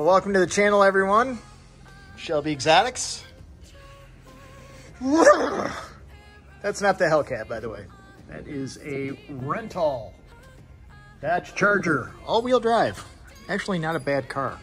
Well, welcome to the channel, everyone. Shelby Exotics. That's not the Hellcat, by the way. That is a rental Dodge Charger, all-wheel drive. Actually, not a bad car.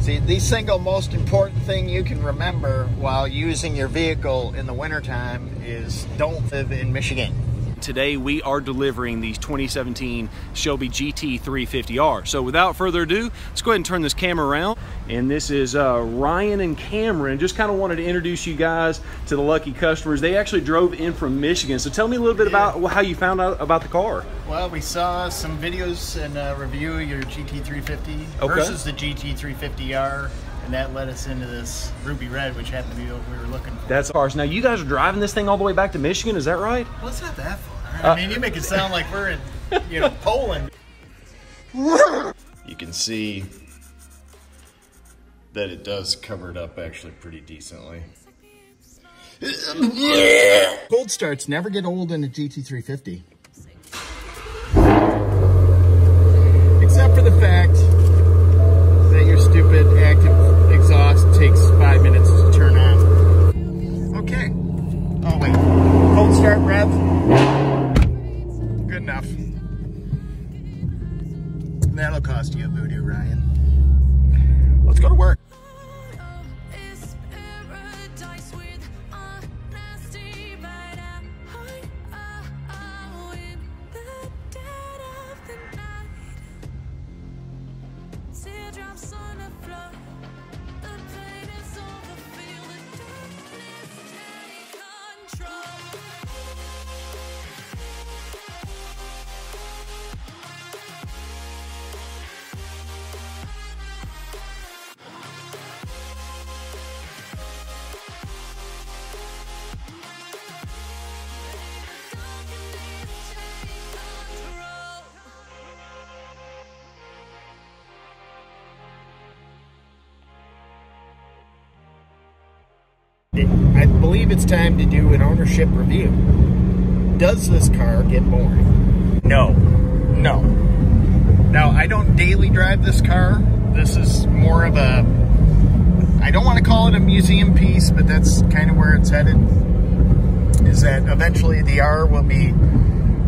See, the single most important thing you can remember while using your vehicle in the wintertime is don't live in Michigan. Today we are delivering these 2017 Shelby GT350R. So without further ado, let's go ahead and turn this camera around. And this is Ryan and Cameron. Just kind of wanted to introduce you guys to the lucky customers. They actually drove in from Michigan. So tell me a little bit about how you found out about the car. Well, we saw some videos and a review of your GT350 versus the GT350R. And that led us into this ruby red, which happened to be what we were looking for. That's ours. Now, you guys are driving this thing all the way back to Michigan, is that right? Well, it's not that far. I mean, you make it sound like we're in, Poland. You can see that it does cover it up actually pretty decently. Cold starts never get old in a GT350. Except for the fact that your stupid active exhaust takes 5 minutes to turn on. Okay. Oh wait, cold start rev. Good enough. That'll cost you a voodoo, Ryan. Let's go to work. I believe it's time to do an ownership review. Does this car get boring? No. No. Now, I don't daily drive this car. This is more of a, I don't want to call it a museum piece, but that's kind of where it's headed. Is that eventually the R will be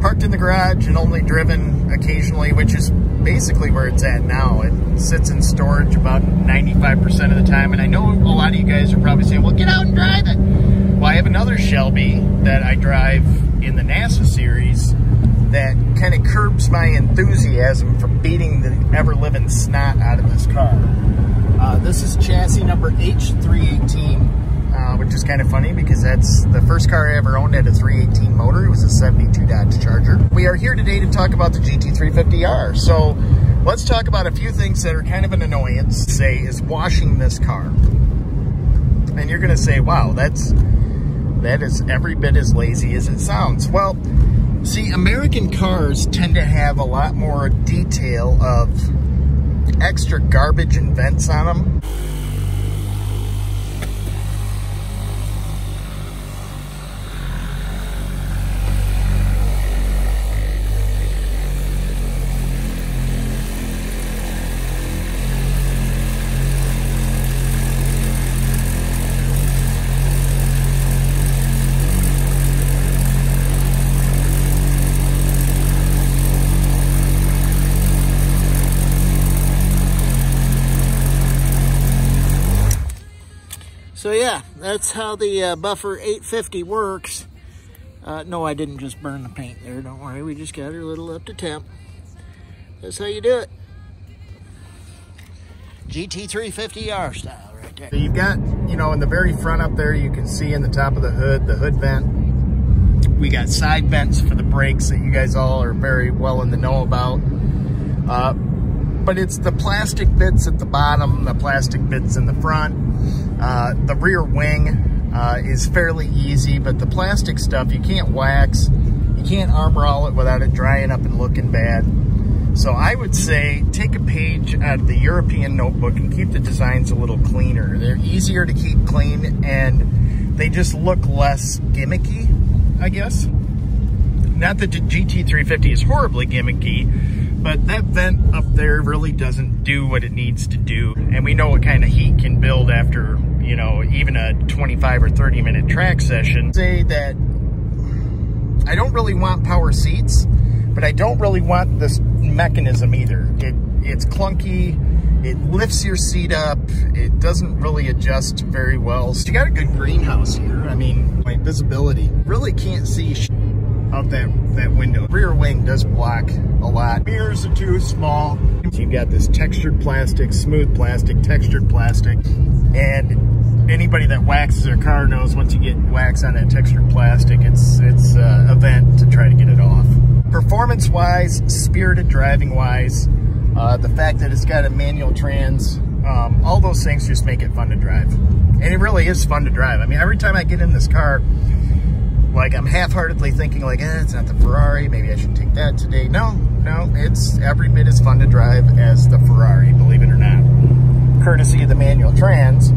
parked in the garage and only driven occasionally, which is basically where it's at now. It sits in storage about 95% of the time, and I know a lot of you guys are probably saying, well, get out and drive it. Well, I have another Shelby that I drive in the NASA series that kind of curbs my enthusiasm for beating the ever-living snot out of this car. This is chassis number H318, which is kind of funny because that's the first car I ever owned had a 318 motor. It was a 72 Dodge Charger. We are here today to talk about the GT350R. So let's talk about a few things that are kind of an annoyance, say, is washing this car. And you're going to say, wow, that is every bit as lazy as it sounds. Well, see, American cars tend to have a lot more detail of extra garbage and vents on them. So yeah, that's how the Buffer 850 works. No, I didn't just burn the paint there, don't worry. We just got her a little up to temp. That's how you do it. GT350R style right there. So you've got, in the very front up there, you can see in the top of the hood vent. We got side vents for the brakes that you guys all are very well in the know about. But it's the plastic bits at the bottom, the plastic bits in the front. The rear wing is fairly easy, but the plastic stuff, you can't wax. You can't armor all it without it drying up and looking bad. So I would say take a page out of the European notebook and keep the designs a little cleaner. They're easier to keep clean and they just look less gimmicky, I guess. Not that the GT350 is horribly gimmicky, but that vent up there really doesn't do what it needs to do. And we know what kind of heat can build after, you know, even a 25 or 30 minute track session. Say that I don't really want power seats, but I don't really want this mechanism either. It's clunky. It lifts your seat up. It doesn't really adjust very well. So you got a good greenhouse here. I mean, my visibility really can't see out that window. Rear wing does block a lot. Mirrors are too small. So you've got this textured plastic, smooth plastic, textured plastic. And anybody that waxes their car knows once you get wax on that textured plastic, it's an event to try to get it off. Performance-wise, spirited driving-wise, the fact that it's got a manual trans, all those things just make it fun to drive. And it really is fun to drive. I mean, every time I get in this car, like, I'm half-heartedly thinking, like, it's not the Ferrari, maybe I should take that today. No, it's every bit as fun to drive as the Ferrari, believe it or not. Courtesy of the manual trans,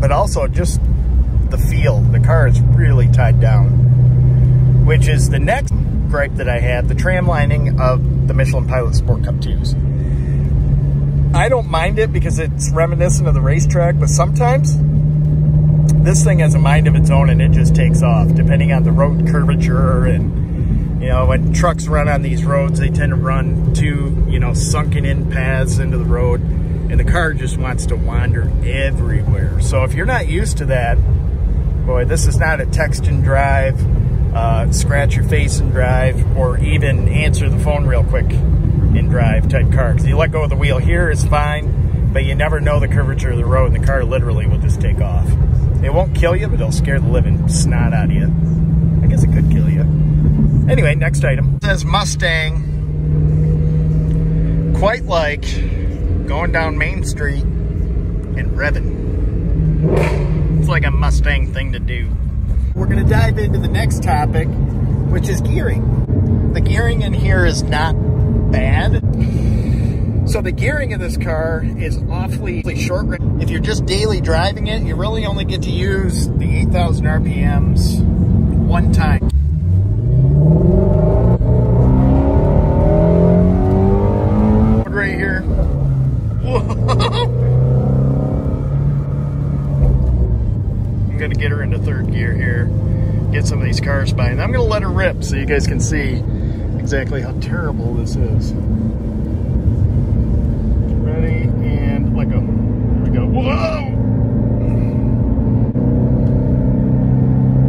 but also just the feel. The car is really tied down, which is the next gripe that I have, the tram lining of the Michelin Pilot Sport Cup 2s. I don't mind it because it's reminiscent of the racetrack, but sometimes this thing has a mind of its own and it just takes off, depending on the road curvature. And, you know, when trucks run on these roads, they tend to run too, you know, sunken in paths into the road, and the car just wants to wander everywhere. So if you're not used to that, boy, this is not a text and drive, scratch your face and drive, or even answer the phone real quick and drive type car. Because you let go of the wheel here, it's fine, but you never know the curvature of the road, and the car literally will just take off. It won't kill you, but it'll scare the living snot out of you. I guess it could kill you. Anyway, next item. It says Mustang. Quite like going down Main Street and revving. It's like a Mustang thing to do. We're gonna dive into the next topic, which is gearing. The gearing in here is not bad. So the gearing of this car is awfully short. If you're just daily driving it, you really only get to use the 8,000 RPMs one time. Right here. I'm gonna get her into third gear here, get some of these cars by, and I'm gonna let her rip so you guys can see exactly how terrible this is. Ready, and let go. Here we go. Whoa!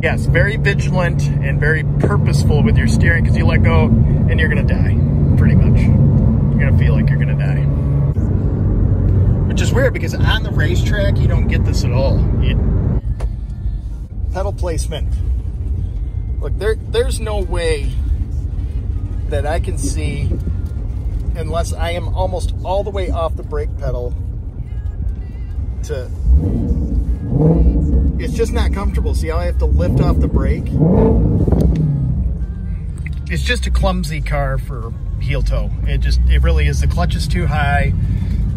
Yes, very vigilant and very purposeful with your steering, because you let go and you're gonna die, pretty much. You're gonna feel like you're gonna die. Which is weird, because on the racetrack, you don't get this at all. Pedal placement. Look, there's no way that I can see, unless I am almost all the way off the brake pedal, to... It's just not comfortable. See how I have to lift off the brake? It's just a clumsy car for heel toe. It really is. The clutch is too high.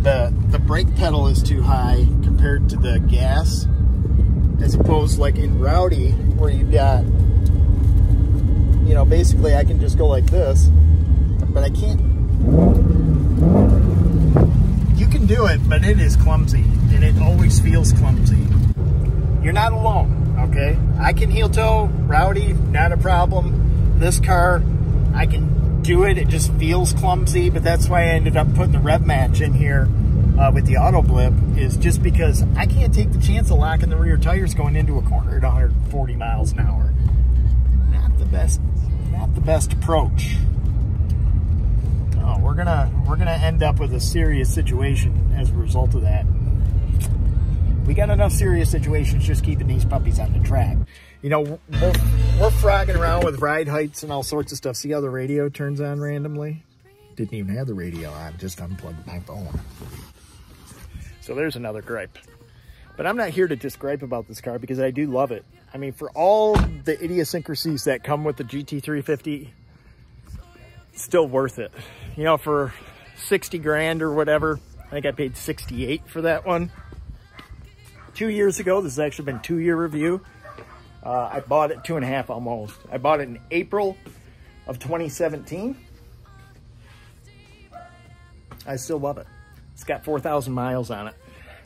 The brake pedal is too high compared to the gas, as opposed like in Rowdy, where you've got, you know, basically I can just go like this, but I can't. You can do it, but it is clumsy, and it always feels clumsy. You're not alone, okay? I can heel toe, Rowdy, not a problem. This car, I can do it, it just feels clumsy, but that's why I ended up putting the rev match in here with the auto blip, is just because I can't take the chance of locking the rear tires going into a corner at 140 miles an hour. Not the best approach. Oh, we're gonna end up with a serious situation as a result of that. We got enough serious situations just keeping these puppies on the track. You know, we're frogging around with ride heights and all sorts of stuff. See how the radio turns on randomly? Didn't even have the radio on, just unplugged my phone. So there's another gripe. But I'm not here to just gripe about this car, because I do love it. I mean, for all the idiosyncrasies that come with the GT350, still worth it. You know, for 60 grand or whatever, I think I paid 68 for that one. 2 years ago, this has actually been a 2-year review. I bought it 2.5 almost. I bought it in April of 2017. I still love it. It's got 4,000 miles on it.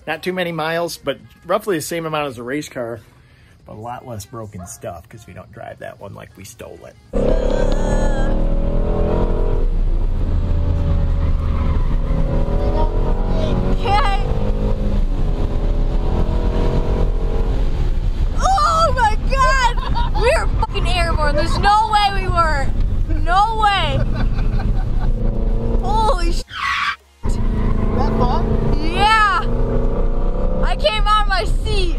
Not too many miles, but roughly the same amount as a race car, but a lot less broken stuff because we don't drive that one like we stole it. Okay. Oh my God! We were fucking airborne. There's no way we weren't. No way. Holy shit. That fun? Yeah. I came out of my seat.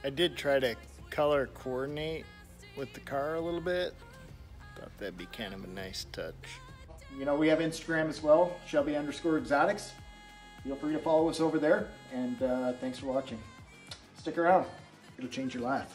I did try to color coordinate with the car a little bit. Thought that'd be kind of a nice touch. You know, we have Instagram as well, Shelby_Exotics. Feel free to follow us over there, and thanks for watching. Stick around, it'll change your life.